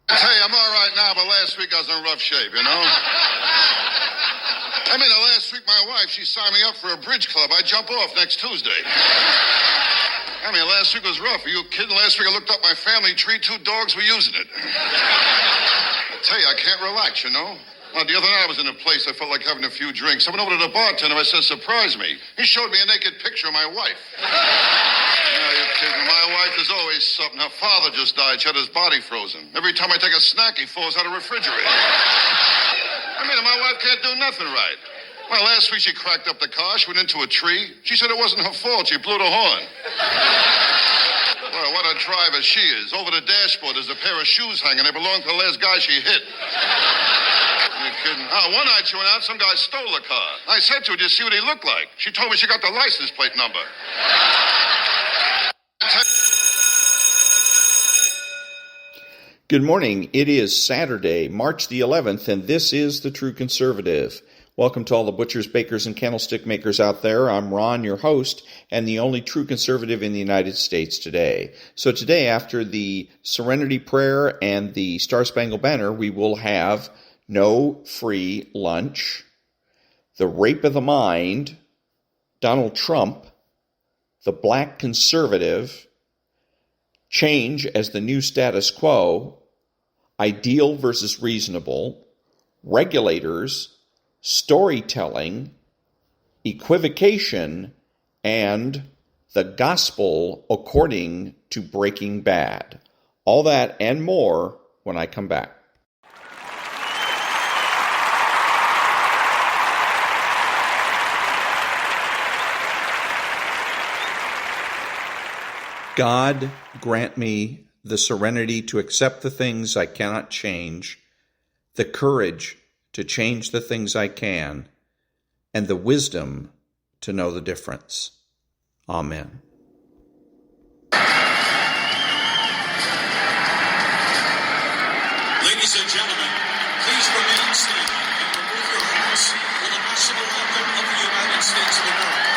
I tell you, I'm all right now, but last week I was in rough shape, you know? Last week my wife, she signed me up for a bridge club. I jump off next Tuesday. Last week was rough. Are you kidding? Last week I looked up my family tree. 2 dogs were using it. I tell you, I can't relax, you know? Well, the other night I was in a place, I felt like having a few drinks. I went over to the bartender, I said, surprise me. He showed me a naked picture of my wife. You're kidding. My wife is always something. Her father just died. She had his body frozen. Every time I take a snack, he falls out of the refrigerator. My wife can't do nothing right. Well, last week she cracked up the car. She went into a tree. She said it wasn't her fault. She blew the horn. Well, what a driver she is. Over the dashboard, there's a pair of shoes hanging. They belong to the last guy she hit. You're kidding. One night she went out, some guy stole the car. I said to her, did you see what he looked like? She told me she got the license plate number. Good morning. It is Saturday, March the 11th, and this is The True Conservative. Welcome to all the butchers, bakers, and candlestick makers out there. I'm Ron, your host, and the only true conservative in the United States today. So today, after the Serenity Prayer and the Star-Spangled Banner, we will have no free lunch, the rape of the mind, Donald Trump, the black conservative, change as the new status quo, ideal versus reasonable, regulators, storytelling, equivocation, and the gospel according to Breaking Bad. All that and more when I come back. God, grant me the serenity to accept the things I cannot change, the courage to change the things I can, and the wisdom to know the difference. Amen. Ladies and gentlemen, please remain standing and remove your hats for the national anthem of the United States of America.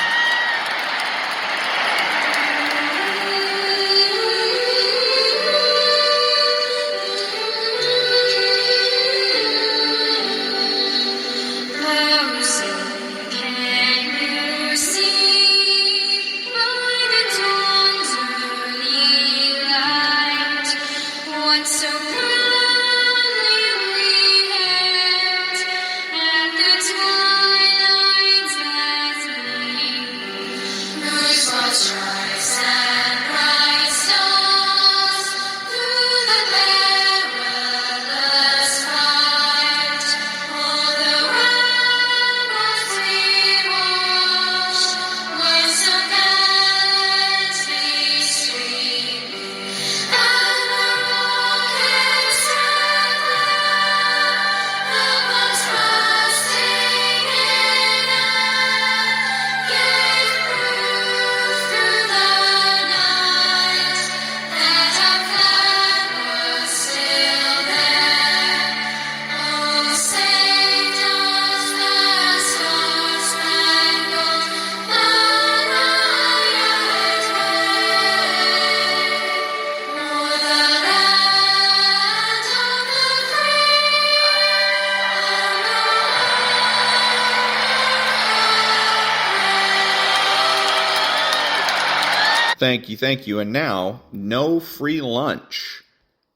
Thank you. And now, No Free Lunch,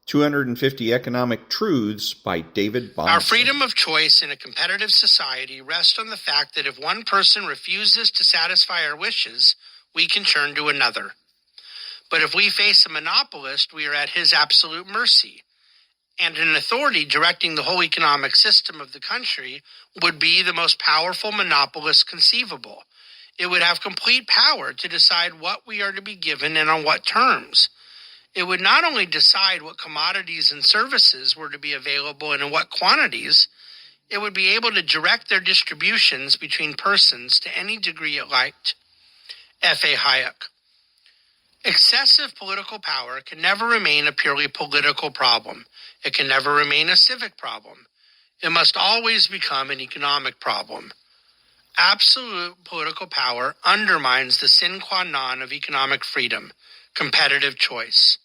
250 Economic Truths by David-Bahnsen. Our freedom of choice in a competitive society rests on the fact that if one person refuses to satisfy our wishes, we can turn to another. But if we face a monopolist, we are at his absolute mercy. And an authority directing the whole economic system of the country would be the most powerful monopolist conceivable. It would have complete power to decide what we are to be given and on what terms. It would not only decide what commodities and services were to be available and in what quantities, it would be able to direct their distributions between persons to any degree it liked. F.A. Hayek. Excessive political power can never remain a purely political problem. It can never remain a civic problem. It must always become an economic problem. Absolute political power undermines the sine qua non of economic freedom, competitive choice.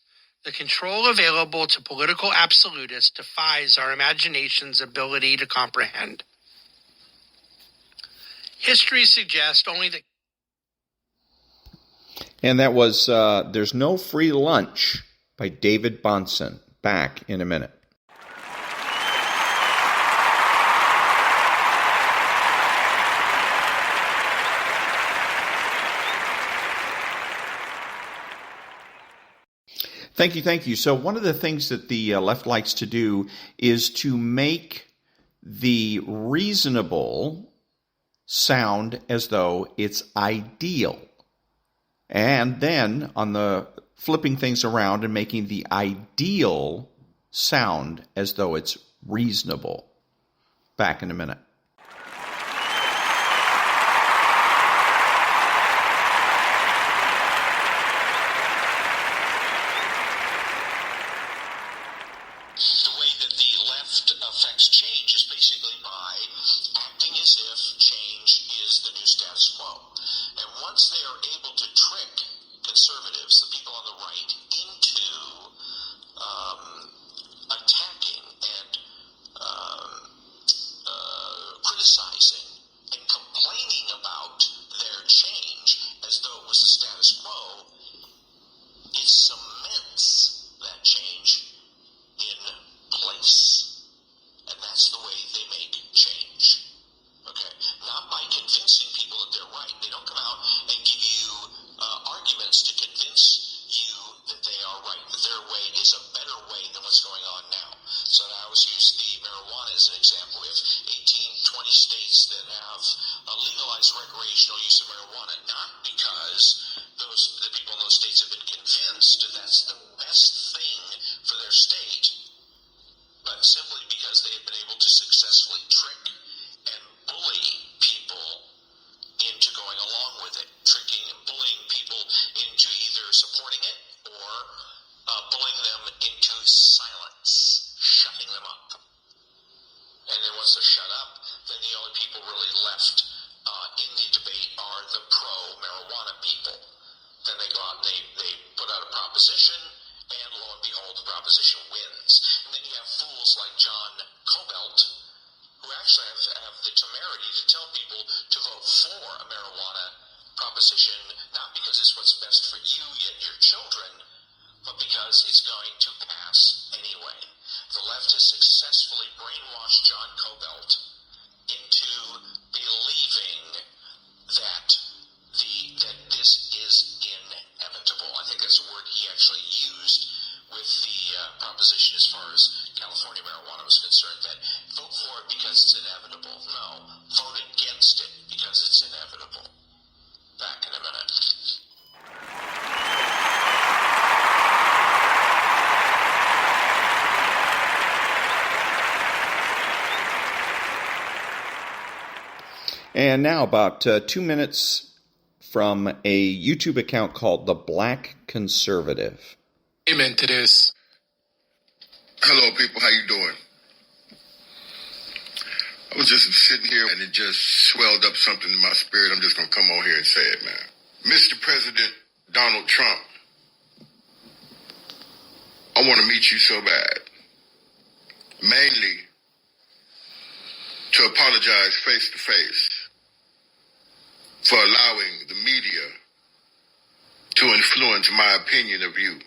The control available to political absolutists defies our imagination's ability to comprehend. History suggests only that... And that was There's No Free Lunch by David-Bahnsen. Back in a minute. Thank you. So one of the things that the left likes to do is to make the reasonable sound as though it's ideal. And then on the flipping things around and making the ideal sound as though it's reasonable. Back in a minute. The way that the left affects change is basically by acting as if change is the new status quo. And once they are able to trick conservatives, the people on the right, into attacking and criticizing and complaining about their change as though it was the status quo, it cements that change in place. And that's the way they make change. Okay? Not by convincing people that they're right. They don't come out and give you arguments to convince you that they are right, that their way is a better way than what's going on now. So I always use the marijuana as an example. We have 18, 20 states that have legalized recreational use of marijuana, not because the people in those states have been convinced that that's the best thing for their state, but simply because they have been able to successfully trick and bully people into going along with it, tricking and bullying people into either supporting it or bullying them into silence, shutting them up. And then once they're shut up, then the only people really left in the debate are the pro-marijuana people. Then they go out and they put out a proposition, and lo and behold, the proposition wins. And then you have fools like John Cobelt, who actually have the temerity to tell people to vote for a marijuana proposition, not because it's what's best for you and your children, but because it's going to pass anyway. The left has successfully brainwashed John Cobelt into believing that this is inevitable. I think that's a word he actually used with the proposition as far as California marijuana was concerned, that vote for it because it's inevitable. No, vote against it because it's inevitable. Back in a minute. And now about 2 minutes from a YouTube account called The Black Conservative. Amen to this. Hello, people. How you doing? I was just sitting here, and it just swelled up something in my spirit. I'm just going to come on here and say it, man. Mr. President Donald Trump, I want to meet you so bad. Mainly to apologize face to face for allowing the media to influence my opinion of you.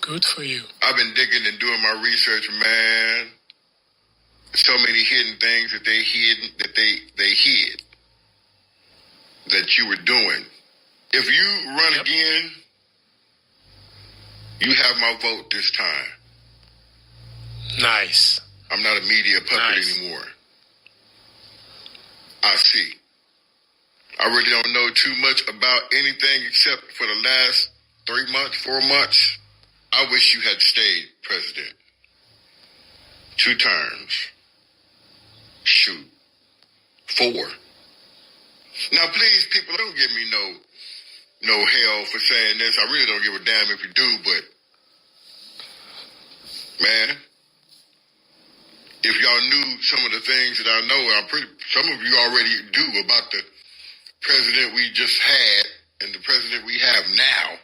Good for you. I've been digging and doing my research, man. So many hidden things that they hid that you were doing. If you run again, you have my vote this time. Nice. I'm not a media puppet anymore. I see. I really don't know too much about anything except for the last 3 months, 4 months. I wish you had stayed president. 2 terms. Shoot. 4. Now, please, people, don't give me no hell for saying this. I really don't give a damn if you do, but, man, if y'all knew some of the things that I know, some of you already do about the president we just had and the president we have now,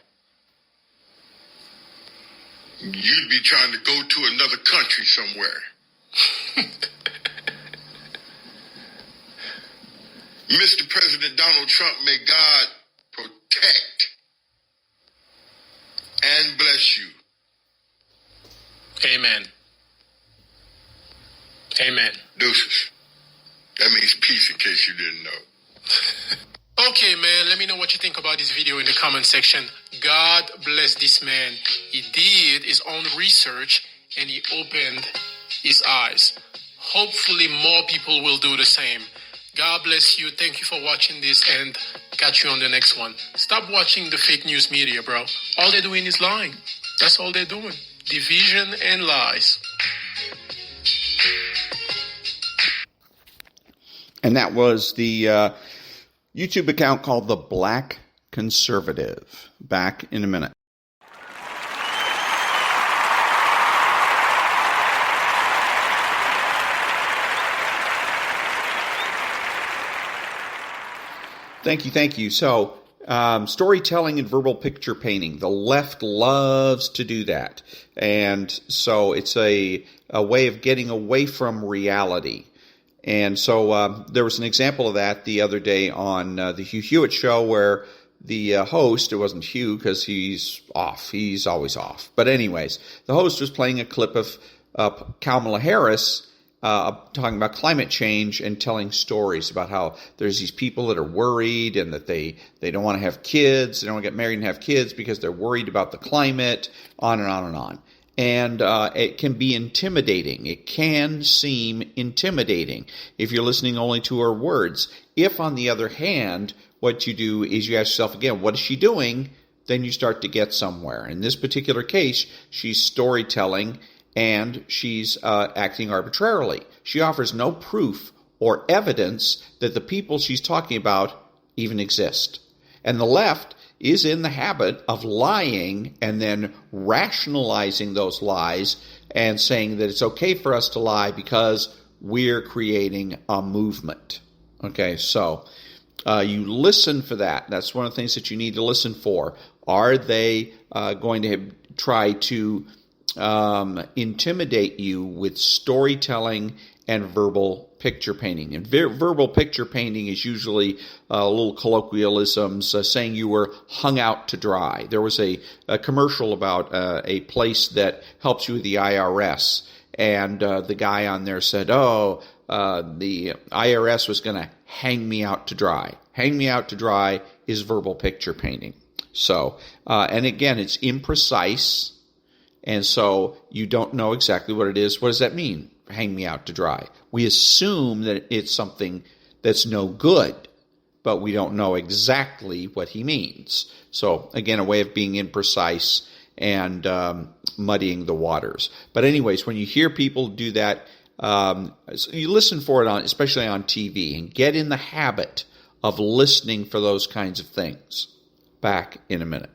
You'd be trying to go to another country somewhere. Mr. President Donald Trump, may God protect and bless you. Amen. Amen. Deuces. That means peace, in case you didn't know. Okay, man, let me know what you think about this video in the comment section. God bless this man. He did his own research and he opened his eyes. Hopefully more people will do the same. God bless you. Thank you for watching this and catch you on the next one. Stop watching the fake news media, bro. All they're doing is lying. That's all they're doing. Division and lies. And that was the YouTube account called The Black Conservative. Back in a minute. Thank you. So, storytelling and verbal picture painting. The left loves to do that. And so it's a way of getting away from reality. And so there was an example of that the other day on the Hugh Hewitt show where the host, it wasn't Hugh because he's off. He's always off. But anyways, the host was playing a clip of Kamala Harris talking about climate change and telling stories about how there's these people that are worried and that they don't want to have kids. They don't want to get married and have kids because they're worried about the climate, on and on and on. And it can be intimidating. It can seem intimidating if you're listening only to her words. If, on the other hand, what you do is you ask yourself again, what is she doing? Then you start to get somewhere. In this particular case, she's storytelling and she's acting arbitrarily. She offers no proof or evidence that the people she's talking about even exist. And the left is in the habit of lying and then rationalizing those lies and saying that it's okay for us to lie because we're creating a movement. Okay, so you listen for that. That's one of the things that you need to listen for. Are they going to try to intimidate you with storytelling and verbal picture painting? And verbal picture painting is usually little colloquialisms saying you were hung out to dry. There was a commercial about a place that helps you with the IRS, and the guy on there said, the IRS was going to hang me out to dry. Hang me out to dry is verbal picture painting. So, and again, it's imprecise, and so you don't know exactly what it is. What does that mean? Hang me out to dry. We assume that it's something that's no good, but we don't know exactly what he means. So again, a way of being imprecise and muddying the waters. But anyways, when you hear people do that, you listen for it especially on TV, and get in the habit of listening for those kinds of things. Back in a minute.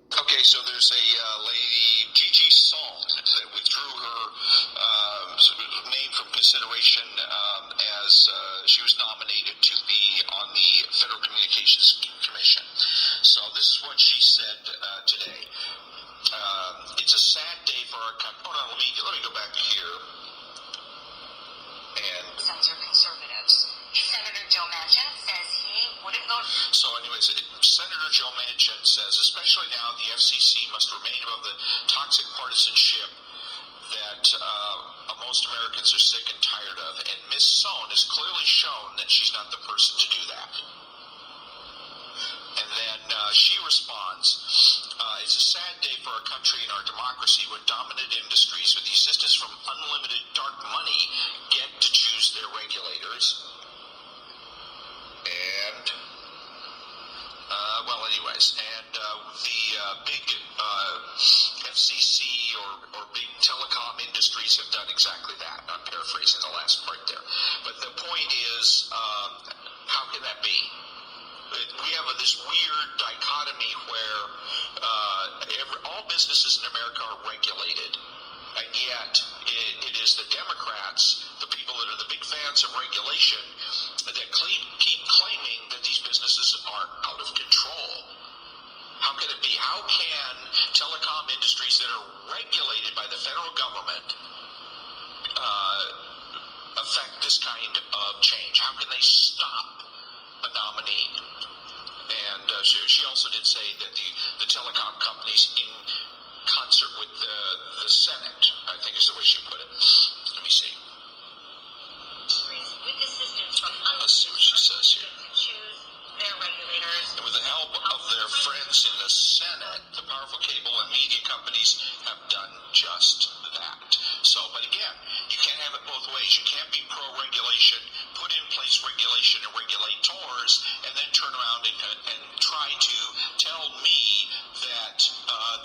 Okay, so there's a lady, Gigi Song, that withdrew her name from consideration as she was nominated to be on the Federal Communications Commission. So this is what she said today. It's a sad day for our country. Hold on, let me go back here. And Censor conservatives. Senator Joe Manchin says he wouldn't go. So anyways, Senator Joe Manchin says, especially now, the FCC must remain above the toxic partisanship that most Americans are sick and tired of. And Ms. Sohn has clearly shown that she's not the person to do that. And then she responds, it's a sad day for our country and our democracy when dominant industries with the assistance from unlimited dark money get to choose their regulators. And, the big FCC or big telecom industries have done exactly that. I'm paraphrasing the last part there. But the point is, how can that be? We have this weird dichotomy where all businesses in America are regulated, and yet is the Democrats, the people that are the big fans of regulation, that keep claiming that these businesses are out of control. How can it be? How can telecom industries that are regulated by the federal government affect this kind of change? How can they stop a nominee? And she also did say that the telecom companies, in concert with the Senate, I think is the way she put it. Let me see. With assistance from Let's see what she says here. to choose their regulators. And with the help of their friends in the Senate, the powerful cable and media companies have done just that. So, but again, you can't have it both ways. You can't be pro-regulation, put in place regulation and regulators, and then turn around and try to tell me that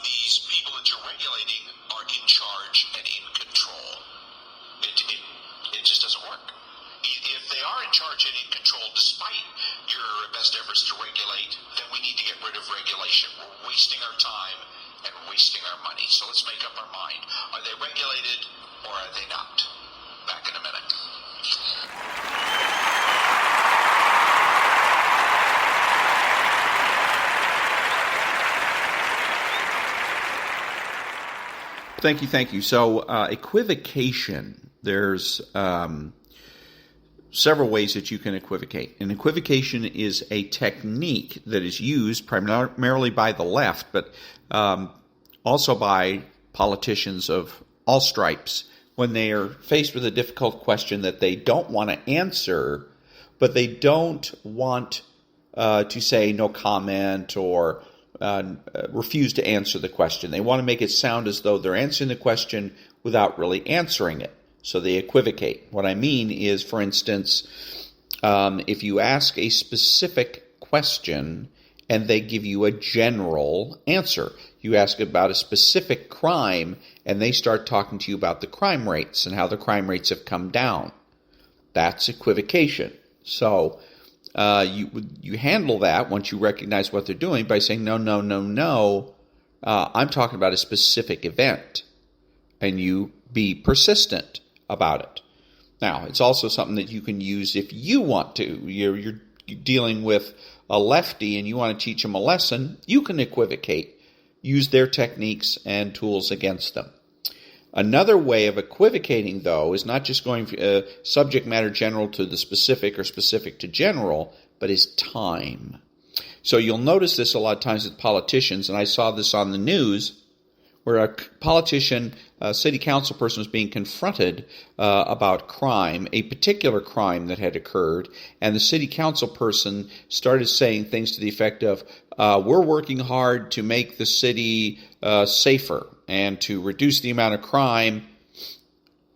these people that you're regulating are in charge and in control. It just doesn't work. If they are in charge and in control, despite your best efforts to regulate, then we need to get rid of regulation. We're wasting our time and wasting our money. So let's make up our mind. Are they regulated or are they not? Back in a minute. Thank you. So equivocation, there's several ways that you can equivocate. And equivocation is a technique that is used primarily by the left, but also by politicians of all stripes when they are faced with a difficult question that they don't want to answer, but they don't want to say no comment or refuse to answer the question. They want to make it sound as though they're answering the question without really answering it. So they equivocate. What I mean is, for instance, if you ask a specific question and they give you a general answer, you ask about a specific crime and they start talking to you about the crime rates and how the crime rates have come down. That's equivocation. So you handle that once you recognize what they're doing by saying, no, I'm talking about a specific event. And you be persistent about it. Now, it's also something that you can use if you want to. You're dealing with a lefty and you want to teach them a lesson, you can equivocate. Use their techniques and tools against them. Another way of equivocating, though, is not just going subject matter general to the specific or specific to general, but is time. So you'll notice this a lot of times with politicians, and I saw this on the news, where a politician, a city council person, was being confronted about crime, a particular crime that had occurred, and the city council person started saying things to the effect of, we're working hard to make the city safer and to reduce the amount of crime,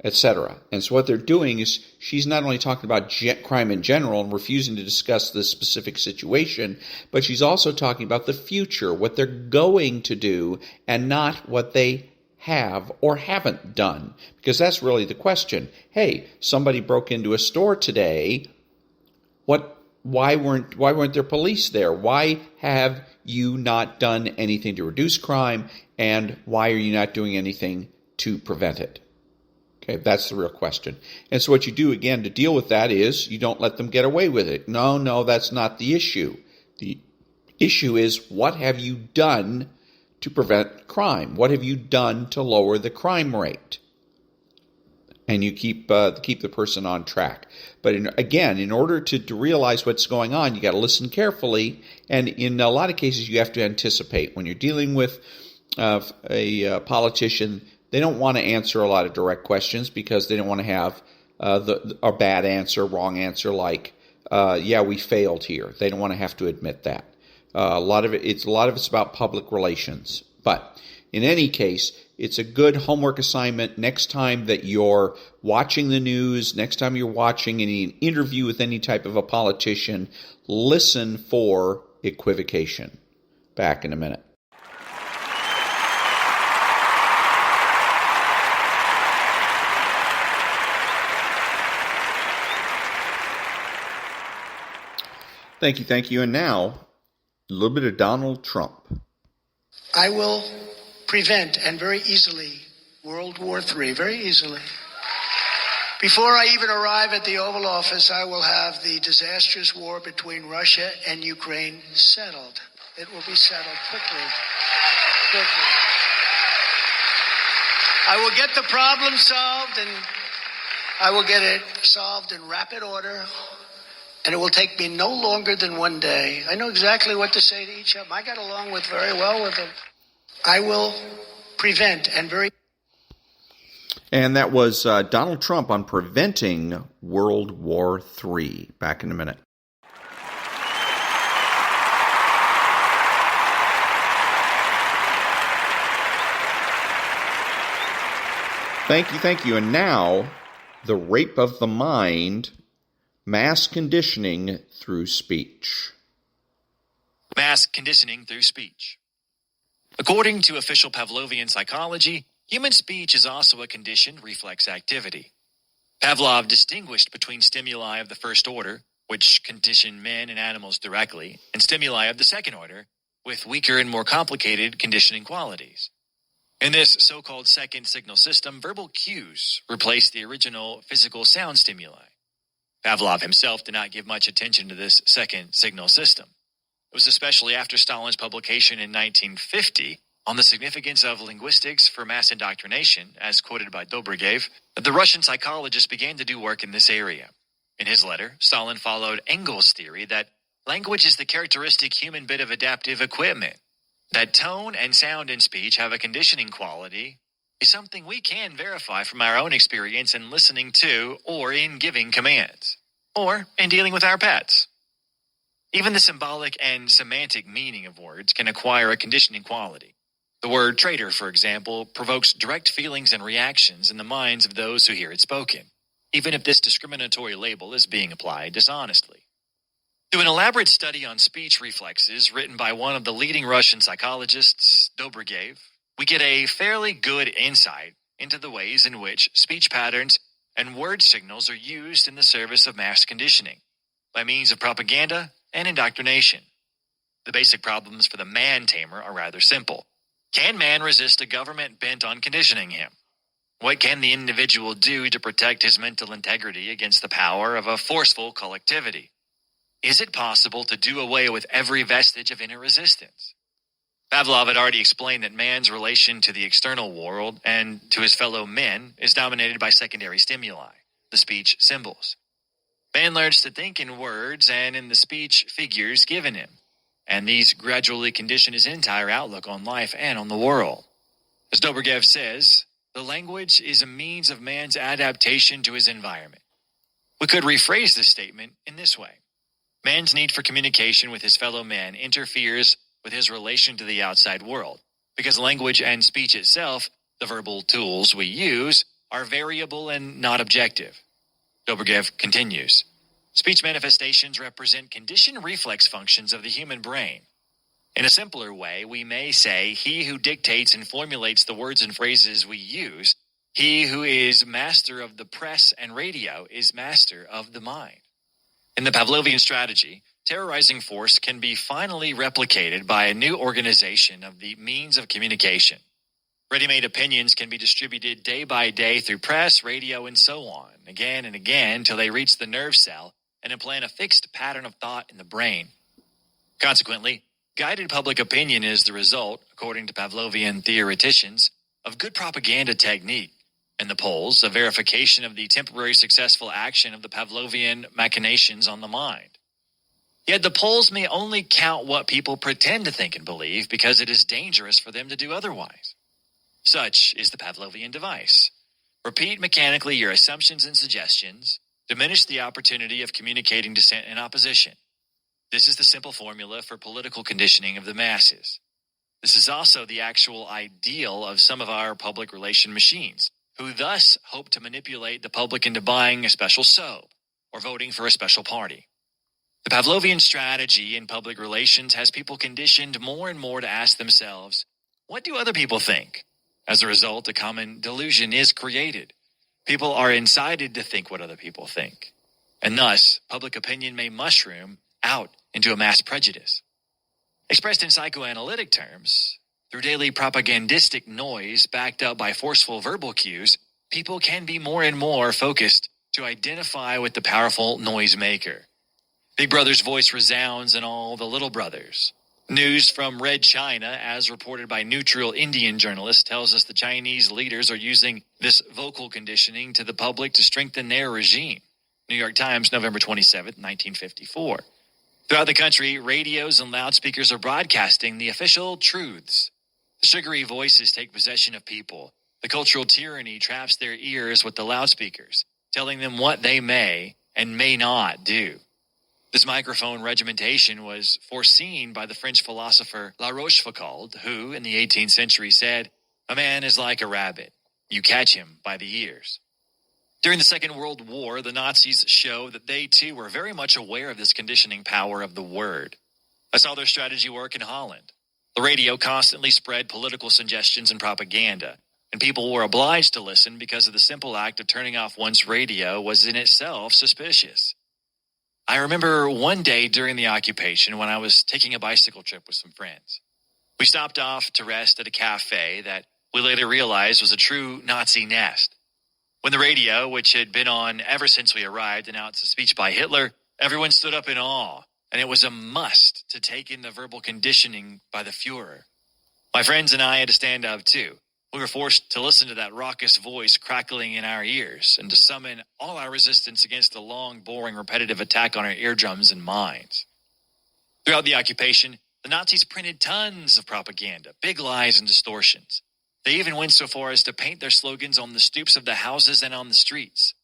etc. And so what they're doing is she's not only talking about crime in general and refusing to discuss this specific situation, but she's also talking about the future, what they're going to do, and not what they have or haven't done. Because that's really the question. Hey, somebody broke into a store today. Why weren't there police there? Why have you not done anything to reduce crime? And why are you not doing anything to prevent it? Okay, that's the real question. And so what you do, again, to deal with that is you don't let them get away with it. No, that's not the issue. The issue is, what have you done to prevent crime? What have you done to lower the crime rate? And you keep the person on track. But in order to realize what's going on, you got to listen carefully. And in a lot of cases, you have to anticipate. When you're dealing with a politician, they don't want to answer a lot of direct questions because they don't want to have a bad answer, wrong answer, like, yeah, we failed here. They don't want to have to admit that. A lot of it's about public relations. But in any case, it's a good homework assignment next time that you're watching the news, next time you're watching any interview with any type of a politician, listen for equivocation. Back in a minute. Thank you. And now, a little bit of Donald Trump. I will prevent, and very easily, World War III, very easily. Before I even arrive at the Oval Office, I will have the disastrous war between Russia and Ukraine settled. It will be settled quickly. I will get the problem solved, and I will get it solved in rapid order, and it will take me no longer than one day. I know exactly what to say to each of them. I got along very well with them. I will prevent And that was Donald Trump on preventing World War III. Back in a minute. Thank you. And now, the rape of the mind, mass conditioning through speech. Mass conditioning through speech. According to official Pavlovian psychology, human speech is also a conditioned reflex activity. Pavlov distinguished between stimuli of the first order, which condition men and animals directly, and stimuli of the second order, with weaker and more complicated conditioning qualities. In this so-called second signal system, verbal cues replaced the original physical sound stimuli. Pavlov himself did not give much attention to this second signal system. It was especially after Stalin's publication in 1950 on the significance of linguistics for mass indoctrination, as quoted by Dobrygev, that the Russian psychologists began to do work in this area. In his letter, Stalin followed Engels' theory that language is the characteristic human bit of adaptive equipment. That tone and sound in speech have a conditioning quality is something we can verify from our own experience in listening to or in giving commands, or in dealing with our pets. Even the symbolic and semantic meaning of words can acquire a conditioning quality. The word traitor, for example, provokes direct feelings and reactions in the minds of those who hear it spoken, even if this discriminatory label is being applied dishonestly. Through an elaborate study on speech reflexes written by one of the leading Russian psychologists, Dobrygev, we get a fairly good insight into the ways in which speech patterns and word signals are used in the service of mass conditioning, by means of propaganda and indoctrination. The basic problems for the man-tamer are rather simple. Can man resist a government bent on conditioning him? What can the individual do to protect his mental integrity against the power of a forceful collectivity? Is it possible to do away with every vestige of inner resistance? Pavlov had already explained that man's relation to the external world and to his fellow men is dominated by secondary stimuli, the speech symbols. Man learns to think in words and in the speech figures given him, and these gradually condition his entire outlook on life and on the world. As Dobrygev says, the language is a means of man's adaptation to his environment. We could rephrase this statement in this way. Man's need for communication with his fellow men interferes with his relation to the outside world, because language and speech itself, the verbal tools we use, are variable and not objective. Dobrygev continues, speech manifestations represent conditioned reflex functions of the human brain. In a simpler way, we may say he who dictates and formulates the words and phrases we use, he who is master of the press and radio is master of the mind. In the Pavlovian strategy, terrorizing force can be finally replicated by a new organization of the means of communication. Ready-made opinions can be distributed day by day through press, radio, and so on, again and again, till they reach the nerve cell and implant a fixed pattern of thought in the brain. Consequently, guided public opinion is the result, according to Pavlovian theoreticians, of good propaganda technique, and the polls, a verification of the temporary successful action of the Pavlovian machinations on the mind. Yet the polls may only count what people pretend to think and believe because it is dangerous for them to do otherwise. Such is the Pavlovian device. Repeat mechanically your assumptions and suggestions, diminish the opportunity of communicating dissent and opposition. This is the simple formula for political conditioning of the masses. This is also the actual ideal of some of our public relation machines, who thus hope to manipulate the public into buying a special soap or voting for a special party. The Pavlovian strategy in public relations has people conditioned more and more to ask themselves, what do other people think? As a result, a common delusion is created. People are incited to think what other people think. And thus, public opinion may mushroom out into a mass prejudice. Expressed in psychoanalytic terms, through daily propagandistic noise backed up by forceful verbal cues, people can be more and more focused to identify with the powerful noisemaker. Big Brother's voice resounds in all the little brothers. News from Red China, as reported by neutral Indian journalists, tells us the Chinese leaders are using this vocal conditioning to the public to strengthen their regime. New York Times, November 27, 1954. Throughout the country, radios and loudspeakers are broadcasting the official truths. The sugary voices take possession of people. The cultural tyranny traps their ears with the loudspeakers, telling them what they may and may not do. This microphone regimentation was foreseen by the French philosopher La Rochefoucauld, who, in the 18th century, said, "A man is like a rabbit. You catch him by the ears." During the Second World War, the Nazis show that they, too, were very much aware of this conditioning power of the word. I saw their strategy work in Holland. The radio constantly spread political suggestions and propaganda, and people were obliged to listen because of the simple act of turning off one's radio was in itself suspicious. I remember one day during the occupation when I was taking a bicycle trip with some friends. We stopped off to rest at a cafe that we later realized was a true Nazi nest. When the radio, which had been on ever since we arrived, announced a speech by Hitler, everyone stood up in awe, and it was a must to take in the verbal conditioning by the Fuhrer. My friends and I had to stand up too. We were forced to listen to that raucous voice crackling in our ears and to summon all our resistance against the long, boring, repetitive attack on our eardrums and minds. Throughout the occupation, the Nazis printed tons of propaganda, big lies and distortions. They even went so far as to paint their slogans on the stoops of the houses and on the streets.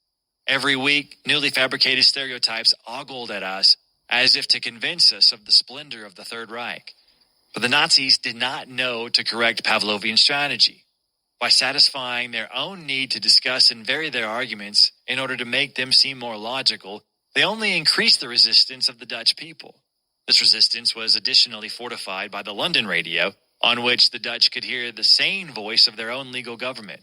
Every week, newly fabricated stereotypes ogled at us as if to convince us of the splendor of the Third Reich. But the Nazis did not know to correct Pavlovian strategy. By satisfying their own need to discuss and vary their arguments in order to make them seem more logical, they only increased the resistance of the Dutch people. This resistance was additionally fortified by the London radio, on which the Dutch could hear the sane voice of their own legal government.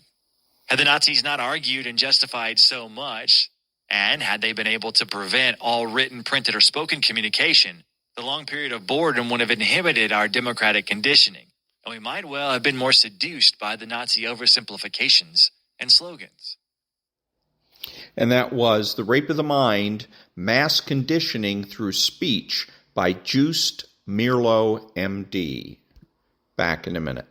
Had the Nazis not argued and justified so much, and had they been able to prevent all written, printed, or spoken communication, the long period of boredom would have inhibited our democratic conditioning, and we might well have been more seduced by the Nazi oversimplifications and slogans. And that was The Rape of the Mind, Mass Conditioning Through Speech by Joost-Meerlo, M.D. Back in a minute.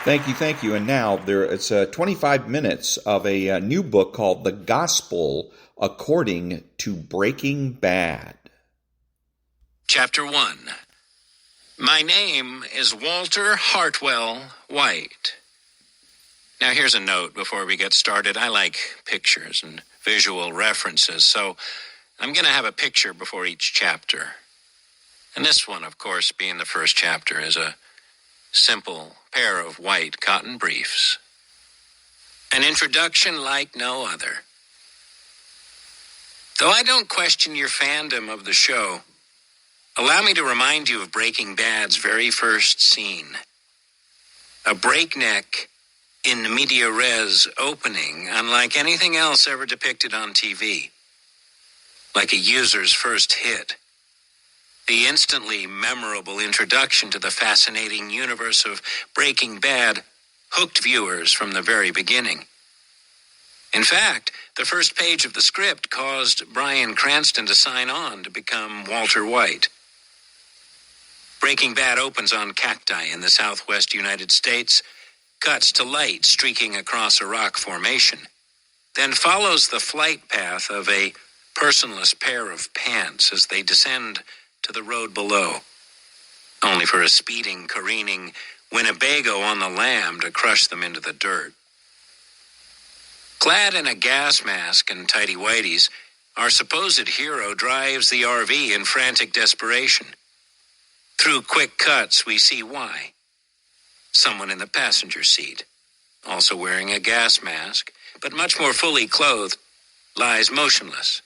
Thank you. And now it's 25 minutes of a new book called The Gospel According to Breaking Bad. Chapter 1. My name is Walter Hartwell White. Now here's a note before we get started. I like pictures and visual references, so I'm going to have a picture before each chapter. And this one, of course, being the first chapter, is a simple pair of white cotton briefs. An introduction like no other. Though I don't question your fandom of the show, allow me to remind you of Breaking Bad's very first scene. A breakneck in media res opening, unlike anything else ever depicted on TV. Like a user's first hit. The instantly memorable introduction to the fascinating universe of Breaking Bad hooked viewers from the very beginning. In fact, the first page of the script caused Bryan Cranston to sign on to become Walter White. Breaking Bad opens on cacti in the southwest United States, cuts to light streaking across a rock formation, then follows the flight path of a personless pair of pants as they descend to the road below, only for a speeding, careening Winnebago on the lam to crush them into the dirt. Clad in a gas mask and tighty-whities, our supposed hero drives the RV in frantic desperation. Through quick cuts, we see why. Someone in the passenger seat, also wearing a gas mask, but much more fully clothed, lies motionless.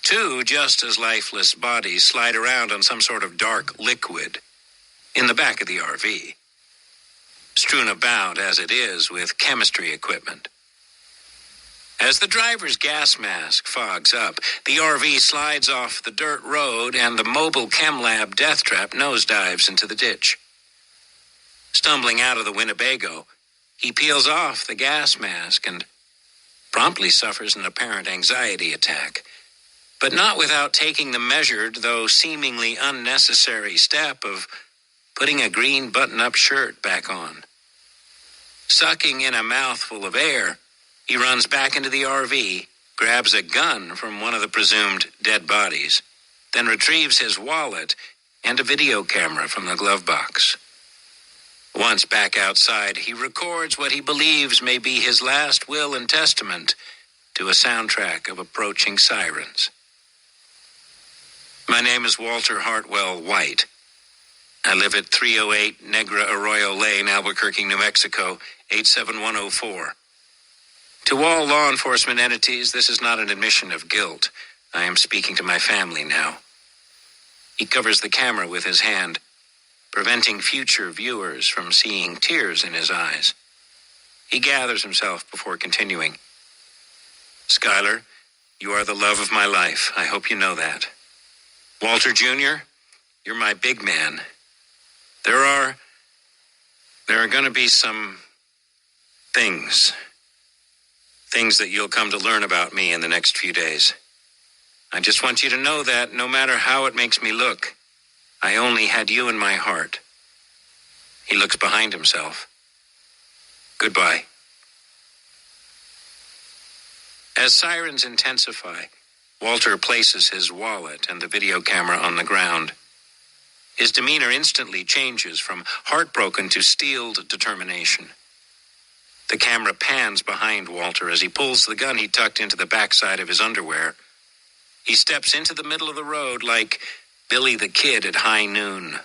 Two just as lifeless bodies slide around on some sort of dark liquid in the back of the RV, strewn about as it is with chemistry equipment. As the driver's gas mask fogs up, the RV slides off the dirt road and the mobile chem lab death trap nosedives into the ditch. Stumbling out of the Winnebago, he peels off the gas mask and promptly suffers an apparent anxiety attack, but not without taking the measured, though seemingly unnecessary step of putting a green button-up shirt back on. Sucking in a mouthful of air, he runs back into the RV, grabs a gun from one of the presumed dead bodies, then retrieves his wallet and a video camera from the glove box. Once back outside, he records what he believes may be his last will and testament to a soundtrack of approaching sirens. My name is Walter Hartwell White. I live at 308 Negra Arroyo Lane, Albuquerque, New Mexico, 87104. To all law enforcement entities, this is not an admission of guilt. I am speaking to my family now. He covers the camera with his hand, preventing future viewers from seeing tears in his eyes. He gathers himself before continuing. Skylar, you are the love of my life. I hope you know that. Walter Jr., you're my big man. There are going to be some things that you'll come to learn about me in the next few days. I just want you to know that no matter how it makes me look, I only had you in my heart. He looks behind himself. Goodbye. As sirens intensify, Walter places his wallet and the video camera on the ground. His demeanor instantly changes from heartbroken to steeled determination. The camera pans behind Walter as he pulls the gun he tucked into the backside of his underwear. He steps into the middle of the road like Billy the Kid at high noon.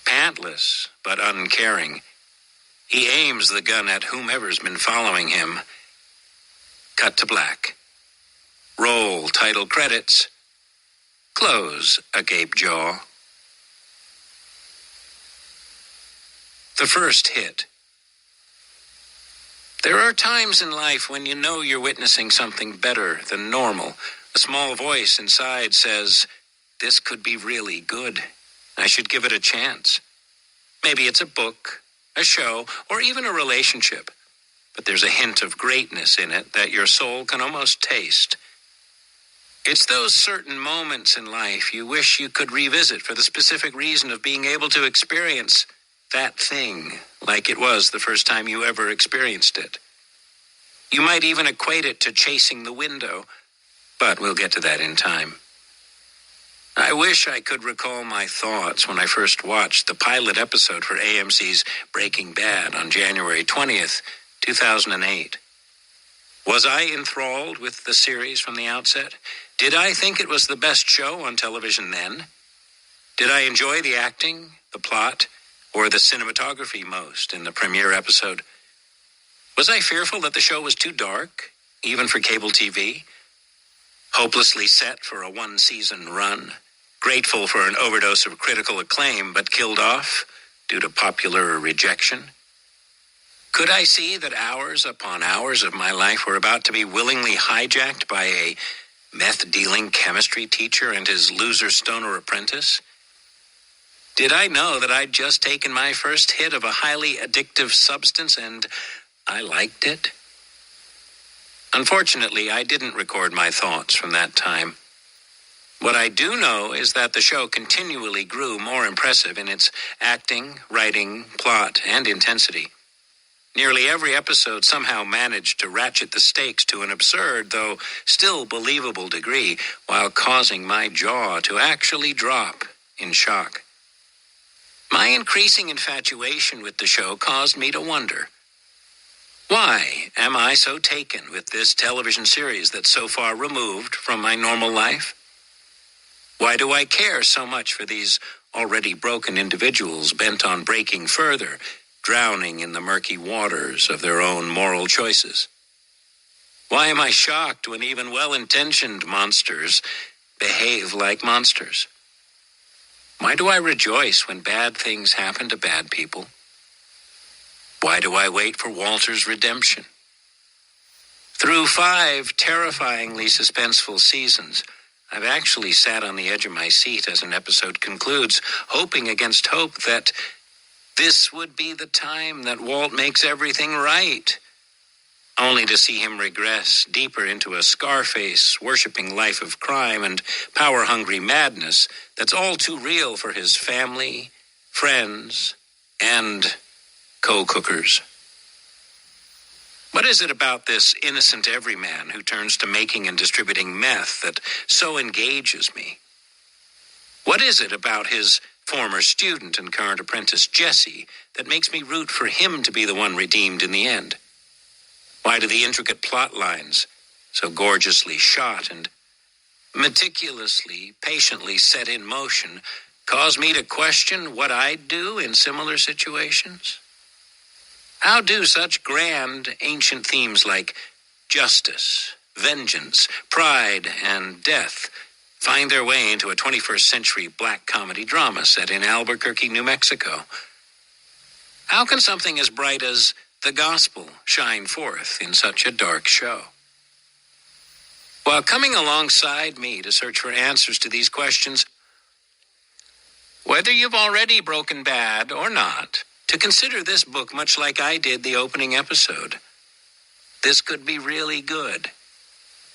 Pantless, but uncaring, he aims the gun at whomever's been following him. Cut to black. Roll title credits. Close agape jaw. The first hit. There are times in life when you know you're witnessing something better than normal. A small voice inside says, this could be really good. I should give it a chance. Maybe it's a book, a show, or even a relationship. But there's a hint of greatness in it that your soul can almost taste. It's those certain moments in life you wish you could revisit for the specific reason of being able to experience that thing like it was the first time you ever experienced it. You might even equate it to chasing the window, but we'll get to that in time. I wish I could recall my thoughts when I first watched the pilot episode for AMC's Breaking Bad on January 20th, 2008. Was I enthralled with the series from the outset? Did I think it was the best show on television then? Did I enjoy the acting, the plot, or the cinematography most in the premiere episode? Was I fearful that the show was too dark, even for cable TV? Hopelessly set for a one-season run, grateful for an overdose of critical acclaim, but killed off due to popular rejection? Could I see that hours upon hours of my life were about to be willingly hijacked by a meth-dealing chemistry teacher and his loser stoner apprentice? Did I know that I'd just taken my first hit of a highly addictive substance and I liked it? Unfortunately, I didn't record my thoughts from that time. What I do know is that the show continually grew more impressive in its acting, writing, plot, and intensity. Nearly every episode somehow managed to ratchet the stakes to an absurd, though still believable degree, while causing my jaw to actually drop in shock. My increasing infatuation with the show caused me to wonder, why am I so taken with this television series that's so far removed from my normal life? Why do I care so much for these already broken individuals bent on breaking further, drowning in the murky waters of their own moral choices? Why am I shocked when even well-intentioned monsters behave like monsters? Why do I rejoice when bad things happen to bad people? Why do I wait for Walter's redemption? Through 5 terrifyingly suspenseful seasons, I've actually sat on the edge of my seat as an episode concludes, hoping against hope that this would be the time that Walt makes everything right, only to see him regress deeper into a Scarface-worshipping life of crime and power-hungry madness that's all too real for his family, friends, and co-cookers. What is it about this innocent everyman who turns to making and distributing meth that so engages me? What is it about his former student and current apprentice Jesse that makes me root for him to be the one redeemed in the end? Why do the intricate plot lines, so gorgeously shot and meticulously, patiently set in motion, cause me to question what I'd do in similar situations? How do such grand ancient themes like justice, vengeance, pride, and death find their way into a 21st century black comedy drama set in Albuquerque, New Mexico? How can something as bright as the gospel shine forth in such a dark show? While coming alongside me to search for answers to these questions, whether you've already broken bad or not, to consider this book much like I did the opening episode. This could be really good.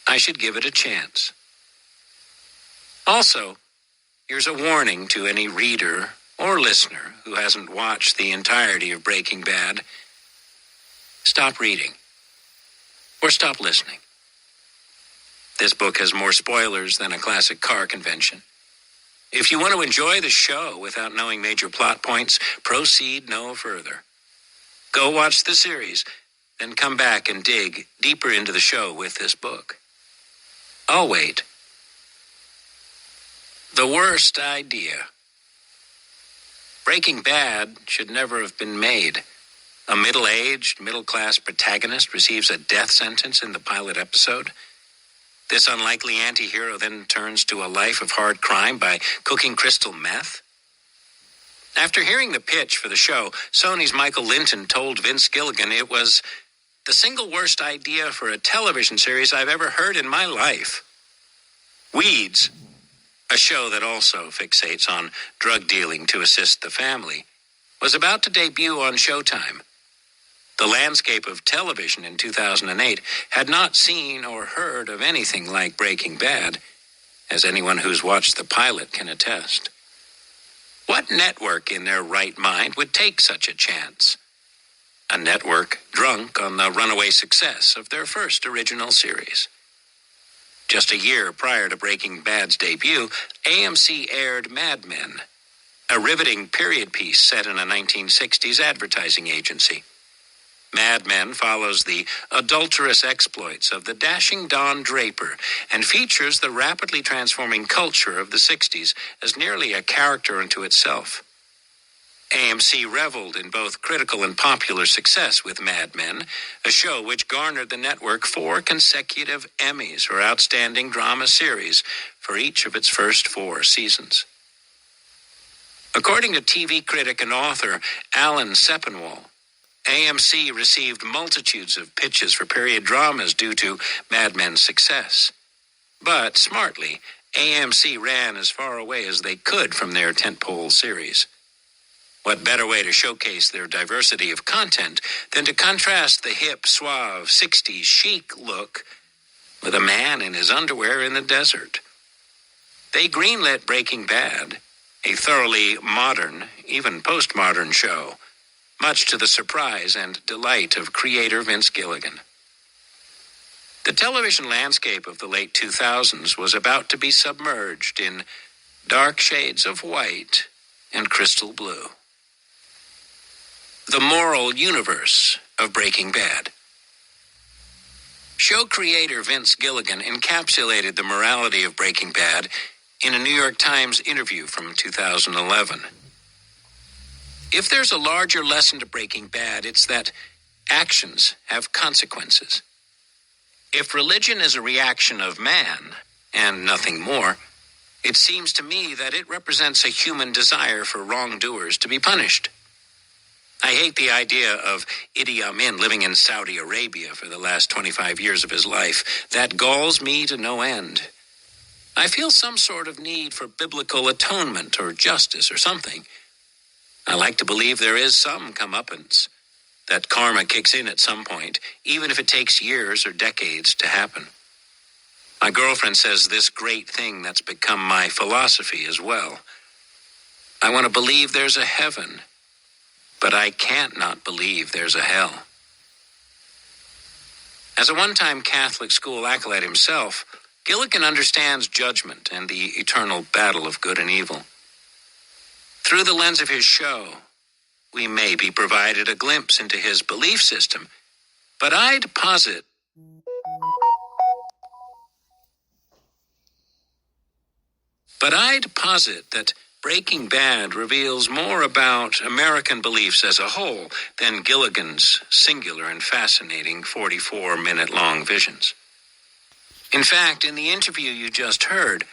I should give it a chance. Also, here's a warning to any reader or listener who hasn't watched the entirety of Breaking Bad. Stop reading. Or stop listening. This book has more spoilers than a classic car convention. If you want to enjoy the show without knowing major plot points, proceed no further. Go watch the series, then come back and dig deeper into the show with this book. I'll wait. The worst idea. Breaking Bad should never have been made. A middle-aged, middle-class protagonist receives a death sentence in the pilot episode. This unlikely anti-hero then turns to a life of hard crime by cooking crystal meth. After hearing the pitch for the show, Sony's Michael Linton told Vince Gilligan it was the single worst idea for a television series I've ever heard in my life. Weeds, a show that also fixates on drug dealing to assist the family, was about to debut on Showtime. The landscape of television in 2008 had not seen or heard of anything like Breaking Bad, as anyone who's watched the pilot can attest. What network in their right mind would take such a chance? A network drunk on the runaway success of their first original series. Just a year prior to Breaking Bad's debut, AMC aired Mad Men, a riveting period piece set in a 1960s advertising agency. Mad Men follows the adulterous exploits of the dashing Don Draper and features the rapidly transforming culture of the 60s as nearly a character unto itself. AMC reveled in both critical and popular success with Mad Men, a show which garnered the network 4 consecutive Emmys for Outstanding Drama Series for each of its first 4 seasons. According to TV critic and author Alan Sepinwall, AMC received multitudes of pitches for period dramas due to Mad Men's success. But, smartly, AMC ran as far away as they could from their tentpole series. What better way to showcase their diversity of content than to contrast the hip, suave, 60s chic look with a man in his underwear in the desert? They greenlit Breaking Bad, a thoroughly modern, even postmodern show, much to the surprise and delight of creator Vince Gilligan. The television landscape of the late 2000s was about to be submerged in dark shades of white and crystal blue. The moral universe of Breaking Bad. Show creator Vince Gilligan encapsulated the morality of Breaking Bad in a New York Times interview from 2011. If there's a larger lesson to Breaking Bad, it's that actions have consequences. If religion is a reaction of man, and nothing more, it seems to me that it represents a human desire for wrongdoers to be punished. I hate the idea of Idi Amin living in Saudi Arabia for the last 25 years of his life. That galls me to no end. I feel some sort of need for biblical atonement or justice or something. I like to believe there is some comeuppance, that karma kicks in at some point, even if it takes years or decades to happen. My girlfriend says this great thing that's become my philosophy as well. I want to believe there's a heaven, but I can't not believe there's a hell. As a one-time Catholic school acolyte himself, Gilligan understands judgment and the eternal battle of good and evil. Through the lens of his show, we may be provided a glimpse into his belief system, but I'd posit that Breaking Bad reveals more about American beliefs as a whole than Gilligan's singular and fascinating 44-minute-long visions. In fact, in the interview you just heard,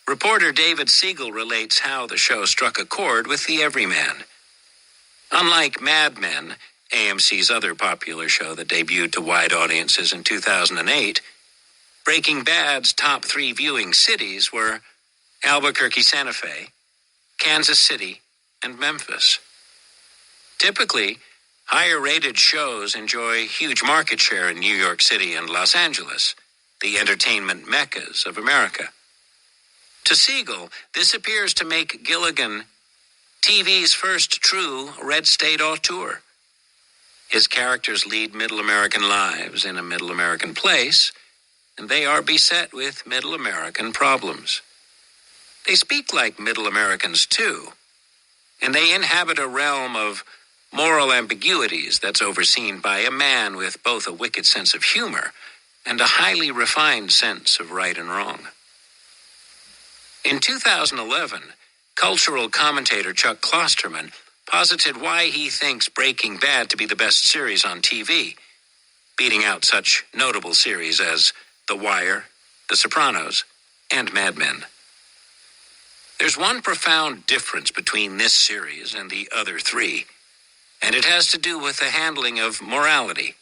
reporter David Siegel relates how the show struck a chord with the everyman. Unlike Mad Men, AMC's other popular show that debuted to wide audiences in 2008, Breaking Bad's top 3 viewing cities were Albuquerque, Santa Fe, Kansas City, and Memphis. Typically, higher-rated shows enjoy huge market share in New York City and Los Angeles, the entertainment meccas of America. To Siegel, this appears to make Gilligan TV's first true red state auteur. His characters lead Middle American lives in a Middle American place, and they are beset with Middle American problems. They speak like Middle Americans, too, and they inhabit a realm of moral ambiguities that's overseen by a man with both a wicked sense of humor and a highly refined sense of right and wrong. In 2011, cultural commentator Chuck Klosterman posited why he thinks Breaking Bad to be the best series on TV, beating out such notable series as The Wire, The Sopranos, and Mad Men. There's one profound difference between this series and the other 3, and it has to do with the handling of morality.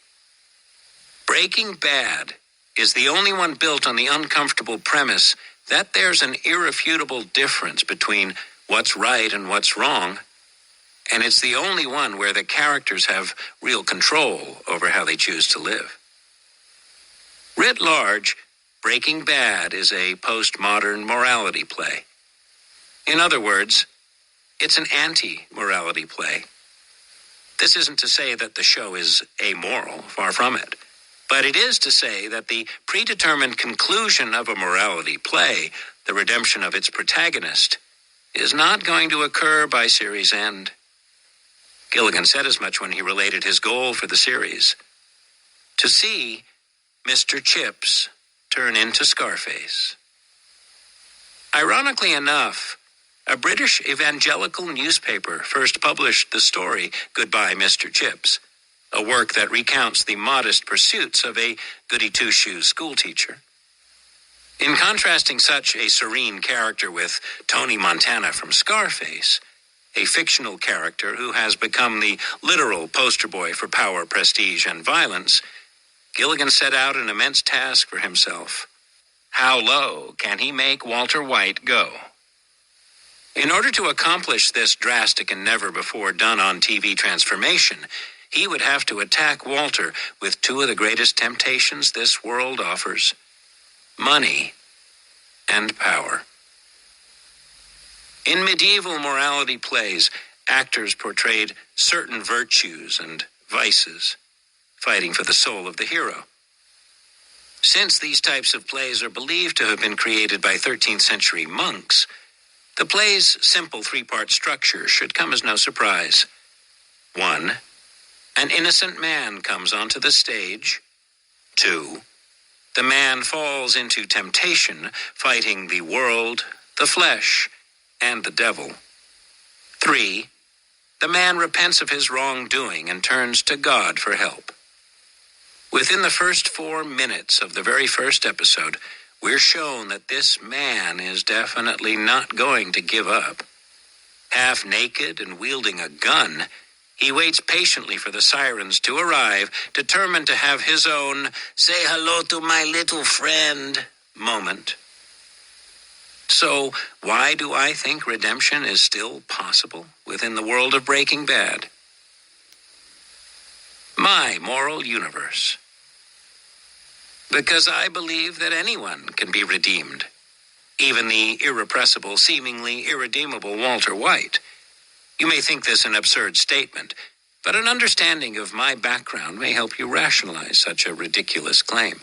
Breaking Bad is the only one built on the uncomfortable premise that there's an irrefutable difference between what's right and what's wrong, and it's the only one where the characters have real control over how they choose to live. Writ large, Breaking Bad is a postmodern morality play. In other words, it's an anti-morality play. This isn't to say that the show is amoral, far from it. But it is to say that the predetermined conclusion of a morality play, the redemption of its protagonist, is not going to occur by series' end. Gilligan said as much when he related his goal for the series: to see Mr. Chips turn into Scarface. Ironically enough, a British evangelical newspaper first published the story Goodbye, Mr. Chips, a work that recounts the modest pursuits of a goody-two-shoes schoolteacher. In contrasting such a serene character with Tony Montana from Scarface, a fictional character who has become the literal poster boy for power, prestige, and violence, Gilligan set out an immense task for himself. How low can he make Walter White go? In order to accomplish this drastic and never-before-done-on-TV transformation, he would have to attack Walter with 2 of the greatest temptations this world offers: money and power. In medieval morality plays, actors portrayed certain virtues and vices, fighting for the soul of the hero. Since these types of plays are believed to have been created by 13th century monks, the play's simple 3-part structure should come as no surprise. 1. An innocent man comes onto the stage. 2. The man falls into temptation, fighting the world, the flesh, and the devil. 3. The man repents of his wrongdoing and turns to God for help. Within the first 4 minutes of the very first episode, we're shown that this man is definitely not going to give up. Half naked and wielding a gun, He waits patiently for the sirens to arrive, determined to have his own "say hello to my little friend" moment. So, why do I think redemption is still possible within the world of Breaking Bad? My moral universe. Because I believe that anyone can be redeemed. Even the irrepressible, seemingly irredeemable Walter White. You may think this an absurd statement, but an understanding of my background may help you rationalize such a ridiculous claim.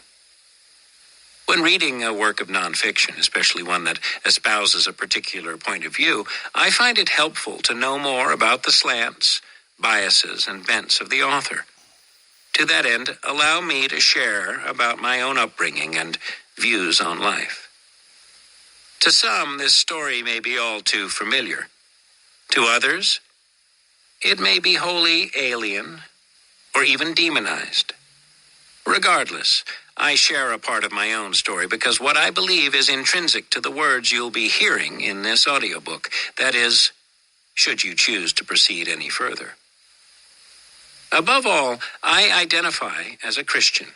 When reading a work of nonfiction, especially one that espouses a particular point of view, I find it helpful to know more about the slants, biases, and bents of the author. To that end, allow me to share about my own upbringing and views on life. To some, this story may be all too familiar. To others, it may be wholly alien or even demonized. Regardless, I share a part of my own story because what I believe is intrinsic to the words you'll be hearing in this audiobook. That is, should you choose to proceed any further. Above all, I identify as a Christian.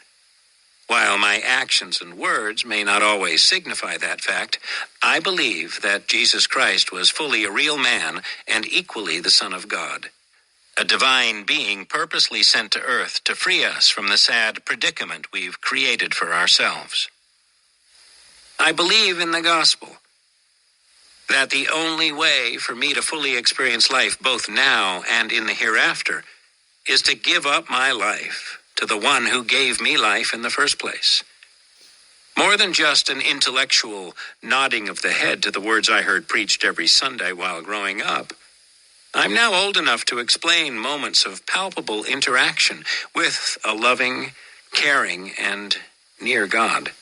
While my actions and words may not always signify that fact, I believe that Jesus Christ was fully a real man and equally the Son of God, a divine being purposely sent to earth to free us from the sad predicament we've created for ourselves. I believe in the gospel, that the only way for me to fully experience life both now and in the hereafter is to give up my life to the one who gave me life in the first place. More than just an intellectual nodding of the head to the words I heard preached every Sunday while growing up, I'm now old enough to explain moments of palpable interaction with a loving, caring, and near God.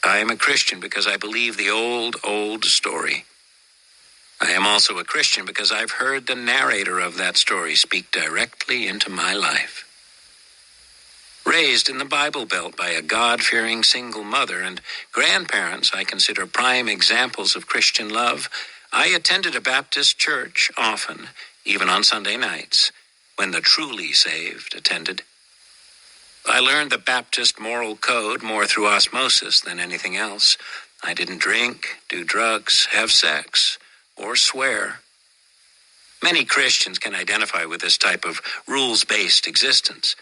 I am a Christian because I believe the old story. I am also a Christian because I've heard the narrator of that story speak directly into my life. Raised in the Bible Belt by a God-fearing single mother and grandparents I consider prime examples of Christian love, I attended a Baptist church often, even on Sunday nights, when the truly saved attended. I learned the Baptist moral code more through osmosis than anything else. I didn't drink, do drugs, have sex, or swear. Many Christians can identify with this type of rules-based existence.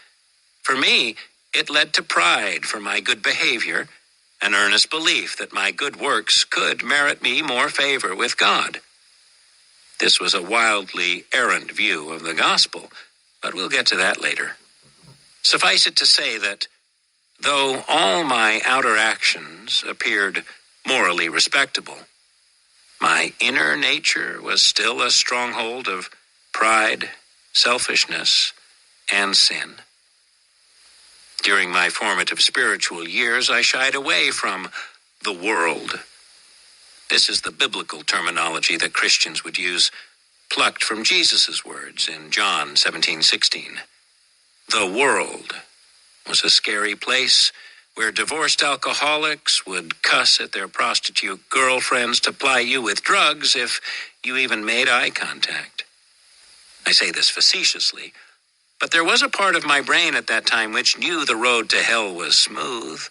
For me, it led to pride for my good behavior, an earnest belief that my good works could merit me more favor with God. This was a wildly errant view of the gospel, but we'll get to that later. Suffice it to say that, though all my outer actions appeared morally respectable, my inner nature was still a stronghold of pride, selfishness, and sin. During my formative spiritual years, I shied away from the world. This is the biblical terminology that Christians would use, plucked from Jesus' words in John 17:16. The world was a scary place where divorced alcoholics would cuss at their prostitute girlfriends to ply you with drugs if you even made eye contact. I say this facetiously, but there was a part of my brain at that time which knew the road to hell was smooth,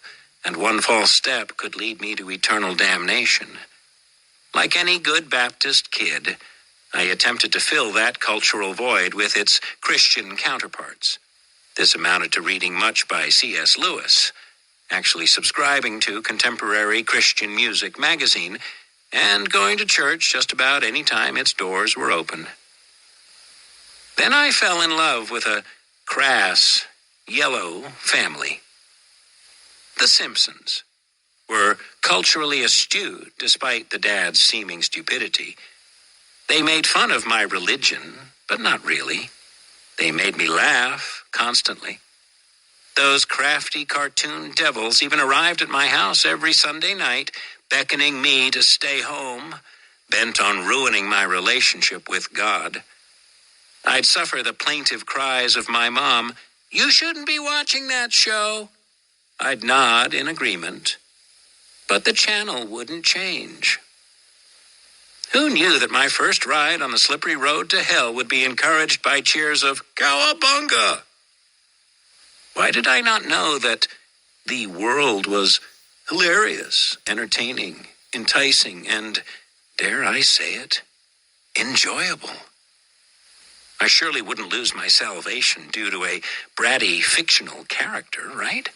and one false step could lead me to eternal damnation. Like any good Baptist kid, I attempted to fill that cultural void with its Christian counterparts. This amounted to reading much by C.S. Lewis, actually subscribing to Contemporary Christian Music magazine, and going to church just about any time its doors were open. Then I fell in love with a crass, yellow family. The Simpsons were culturally astute despite the dad's seeming stupidity. They made fun of my religion, but not really. They made me laugh constantly. Those crafty cartoon devils even arrived at my house every Sunday night, beckoning me to stay home, bent on ruining my relationship with God. I'd suffer the plaintive cries of my mom, "You shouldn't be watching that show." I'd nod in agreement, but the channel wouldn't change. Who knew that my first ride on the slippery road to hell would be encouraged by cheers of "Cowabunga"? Why did I not know that the world was hilarious, entertaining, enticing, and, dare I say it, enjoyable? I surely wouldn't lose my salvation due to a bratty fictional character, right?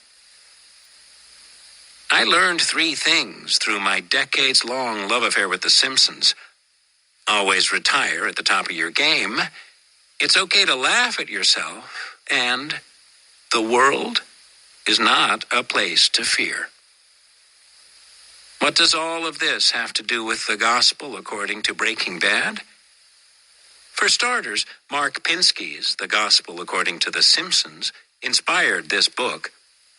I learned 3 things through my decades-long love affair with The Simpsons. Always retire at the top of your game. It's okay to laugh at yourself. And the world is not a place to fear. What does all of this have to do with the gospel according to Breaking Bad? For starters, Mark Pinsky's The Gospel According to The Simpsons inspired this book,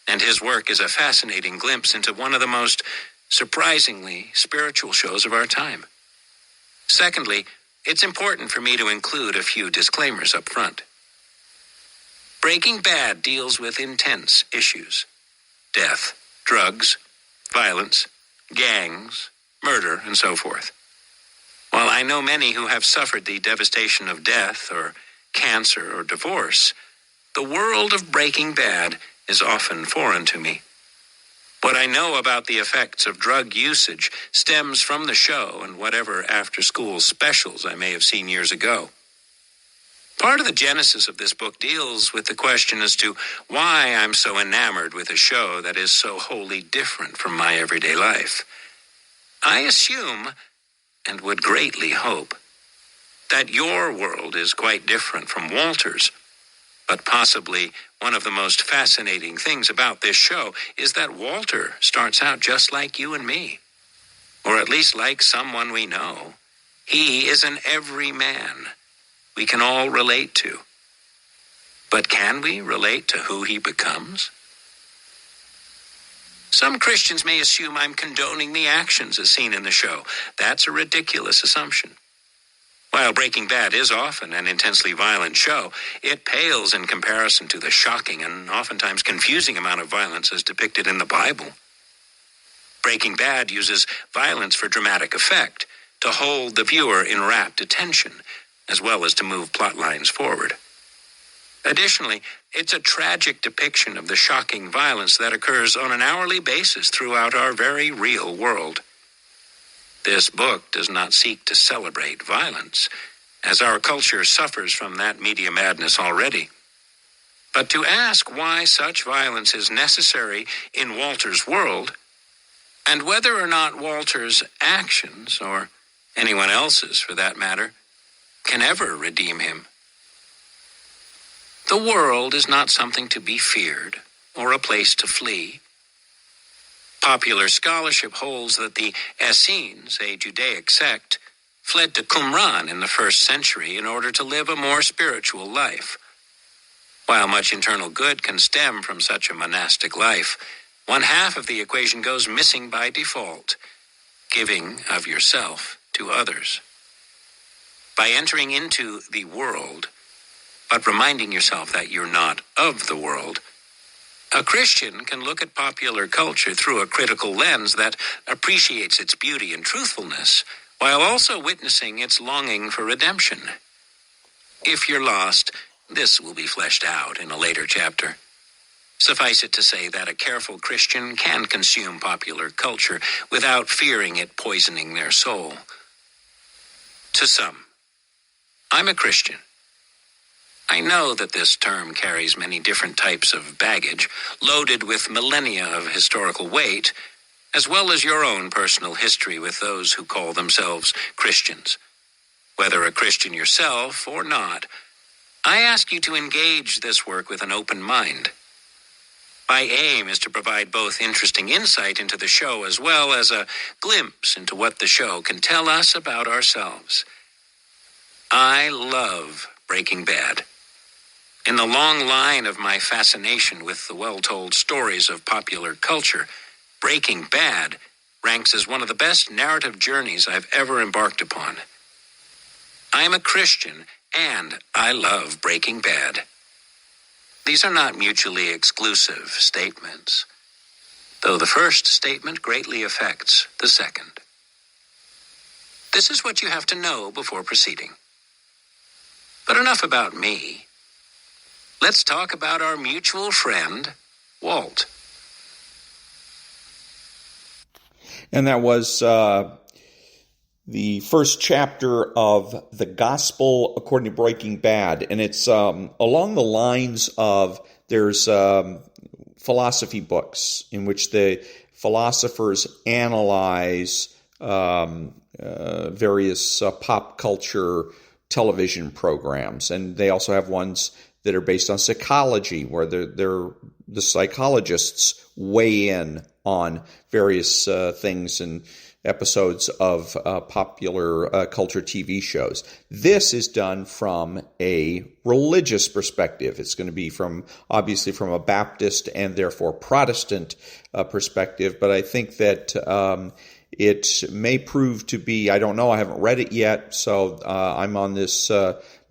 and his work is a fascinating glimpse into one of the most surprisingly spiritual shows of our time. Secondly, it's important for me to include a few disclaimers up front. Breaking Bad deals with intense issues: death, drugs, violence, gangs, murder, and so forth. While I know many who have suffered the devastation of death or cancer or divorce, the world of Breaking Bad is often foreign to me. What I know about the effects of drug usage stems from the show and whatever after-school specials I may have seen years ago. Part of the genesis of this book deals with the question as to why I'm so enamored with a show that is so wholly different from my everyday life. I assume, and would greatly hope, that your world is quite different from Walter's. But possibly one of the most fascinating things about this show is that Walter starts out just like you and me, or at least like someone we know. He is an everyman we can all relate to. But can we relate to who he becomes? Some Christians may assume I'm condoning the actions as seen in the show. That's a ridiculous assumption. While Breaking Bad is often an intensely violent show, it pales in comparison to the shocking and oftentimes confusing amount of violence as depicted in the Bible. Breaking Bad uses violence for dramatic effect, to hold the viewer in rapt attention, as well as to move plot lines forward. Additionally, it's a tragic depiction of the shocking violence that occurs on an hourly basis throughout our very real world. This book does not seek to celebrate violence, as our culture suffers from that media madness already, but to ask why such violence is necessary in Walter's world, and whether or not Walter's actions, or anyone else's for that matter, can ever redeem him. The world is not something to be feared or a place to flee. Popular scholarship holds that the Essenes, a Judaic sect, fled to Qumran in the 1st century in order to live a more spiritual life. While much internal good can stem from such a monastic life, one half of the equation goes missing by default: giving of yourself to others. By entering into the world, but reminding yourself that you're not of the world, a Christian can look at popular culture through a critical lens that appreciates its beauty and truthfulness, while also witnessing its longing for redemption. If you're lost, this will be fleshed out in a later chapter. Suffice it to say that a careful Christian can consume popular culture without fearing it poisoning their soul. To some, I'm a Christian. I know that this term carries many different types of baggage, loaded with millennia of historical weight, as well as your own personal history with those who call themselves Christians. Whether a Christian yourself or not, I ask you to engage this work with an open mind. My aim is to provide both interesting insight into the show as well as a glimpse into what the show can tell us about ourselves. I love Breaking Bad. In the long line of my fascination with the well-told stories of popular culture, Breaking Bad ranks as one of the best narrative journeys I've ever embarked upon. I'm a Christian, and I love Breaking Bad. These are not mutually exclusive statements, though the first statement greatly affects the second. This is what you have to know before proceeding. But enough about me. Let's talk about our mutual friend, Walt. And that was the first chapter of The Gospel According to Breaking Bad. And it's along the lines of there's philosophy books in which the philosophers analyze various pop culture television programs. And they also have ones that are based on psychology, where the psychologists weigh in on various things and episodes of popular culture TV shows. This is done from a religious perspective. It's going to be obviously from a Baptist and therefore Protestant perspective, but I think that it may prove to be, I don't know, I haven't read it yet, so I'm on this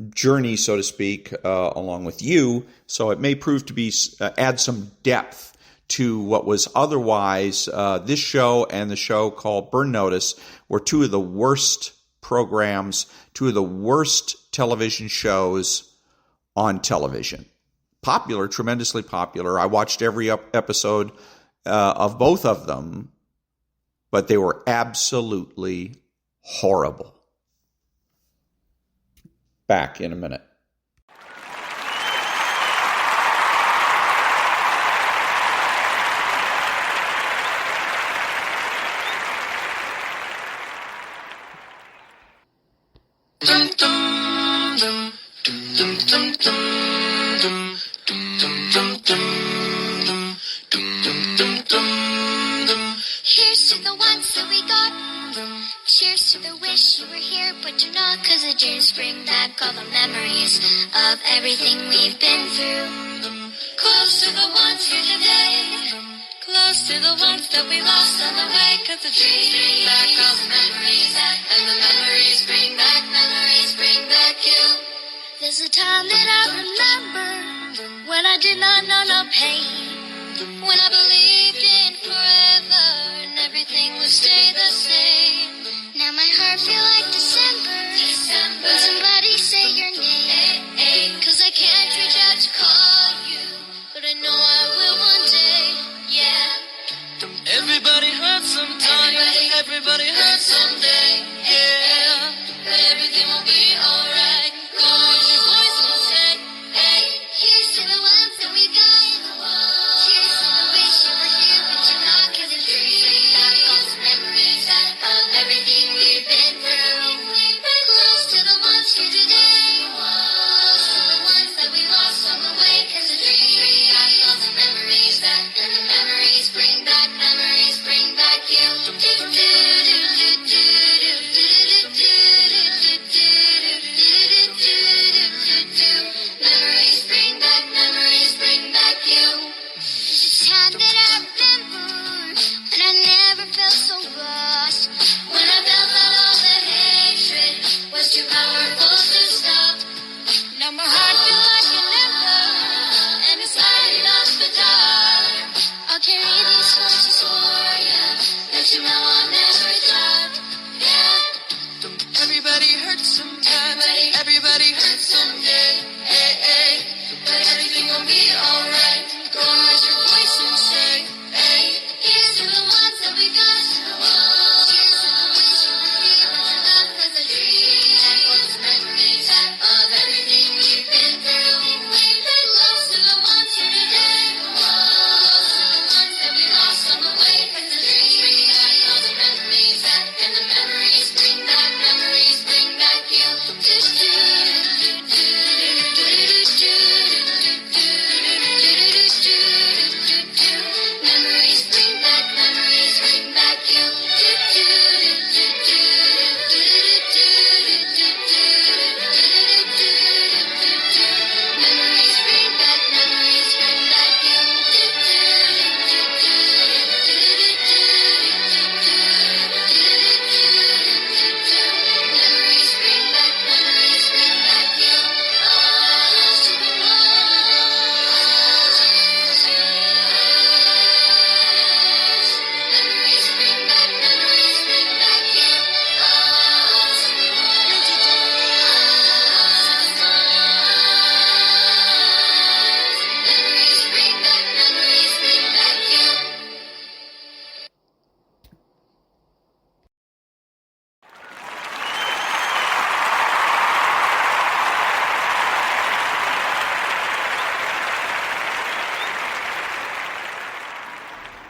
journey, so to speak, along with you, so it may prove to be add some depth to what was otherwise this show and the show called Burn Notice were two of the worst programs, two of the worst television shows on television. Popular, tremendously popular. I watched every episode of both of them, but they were absolutely horrible. Back in a minute. Here's to the ones that we got. Cheers to the wish you were here, but you're not, 'cause the dreams bring back all the memories of everything we've been through. Close to the ones here today, close to the ones that we lost on the way, 'cause the dreams bring back all the memories, and the memories bring back you. There's a time that I remember when I did not know no pain, when I believed in forever and everything would stay the same. Now my heart feel like December when somebody say your name, 'cause I can't reach out to call you, but I know I will one day, yeah. Everybody hurts sometime, everybody hurts someday, yeah. But everything will be alright, cause your voice will say, hey. Here's to the ones that we got. Cheers to the wish you were here, but you're not, 'cause the dreams bring back all the memories of everything we've been through. Close to the ones here today, close to the ones that we lost on the way, 'cause the dreams bring back all the memories, and the memories bring back you. Memories bring back you. There's a time that I remember when I never felt so lost, when I felt that all the hatred was too powerful to stop. Now my heart feels like an ember, and it's lighting up the dark. I'll carry these forces for you, let you know I'll never stop. Yeah. Everybody hurts sometime, everybody hurts someday, hey, hey. But everything will be alright, go raise your voice and say, hey. Here's to the ones that we got. Cheers to the wish you were here, but you're not, 'cause the dreams echoes the memories of everything we've been through. Close to the ones here today, close to the ones that we lost on the way, 'cause the dreams bring back all the memories, and the memories bring back you.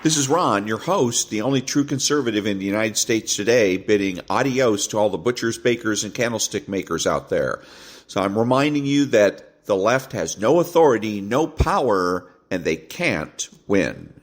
This is Ron, your host, the only true conservative in the United States today, bidding adios to all the butchers, bakers, and candlestick makers out there. So I'm reminding you that the left has no authority, no power, and they can't win.